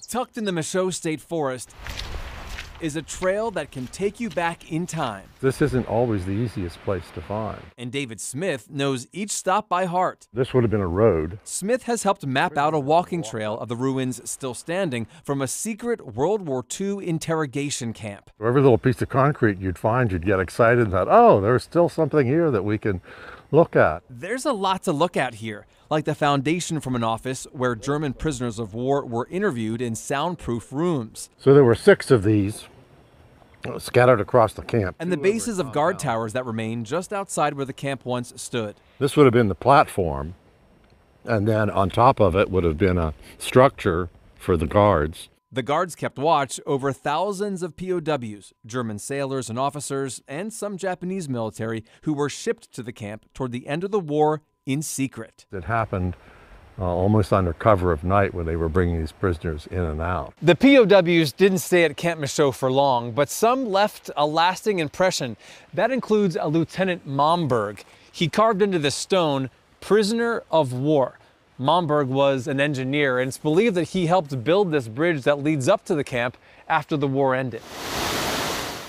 Tucked in the Michoud State Forest is a trail that can take you back in time. This isn't always the easiest place to find. And David Smith knows each stop by heart. This would have been a road. Smith has helped map out a walking trail of the ruins still standing from a secret World War II interrogation camp. Every little piece of concrete you'd find, you'd get excited and thought, oh, there's still something here that we can look at. There's a lot to look at here, like the foundation from an office where German prisoners of war were interviewed in soundproof rooms. So there were 6 of these scattered across the camp. And the bases of guard towers that remain just outside where the camp once stood. This would have been the platform, and then on top of it would have been a structure for the guards. The guards kept watch over thousands of POWs, German sailors and officers, and some Japanese military who were shipped to the camp toward the end of the war in secret. It happened almost under cover of night when they were bringing these prisoners in and out. The POWs didn't stay at Camp Michoud for long, but some left a lasting impression. That includes a Lieutenant Momberg. He carved into the stone, "Prisoner of War." Momberg was an engineer, and it's believed that he helped build this bridge that leads up to the camp after the war ended.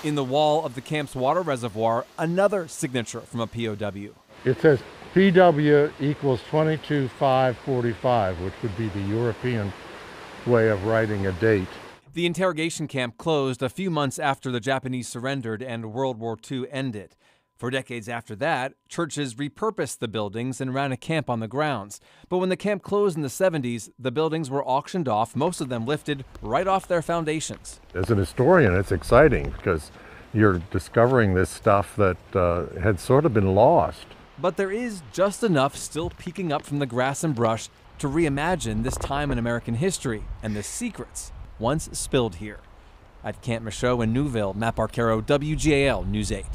In the wall of the camp's water reservoir, another signature from a POW. It says PW equals 22545, which would be the European way of writing a date. The interrogation camp closed a few months after the Japanese surrendered and World War II ended. For decades after that, churches repurposed the buildings and ran a camp on the grounds. But when the camp closed in the 70s, the buildings were auctioned off, most of them lifted right off their foundations. As an historian, it's exciting because you're discovering this stuff that had sort of been lost. But there is just enough still peeking up from the grass and brush to reimagine this time in American history and the secrets once spilled here. At Camp Michoud in Newville, Matt Barquero, WGAL News 8.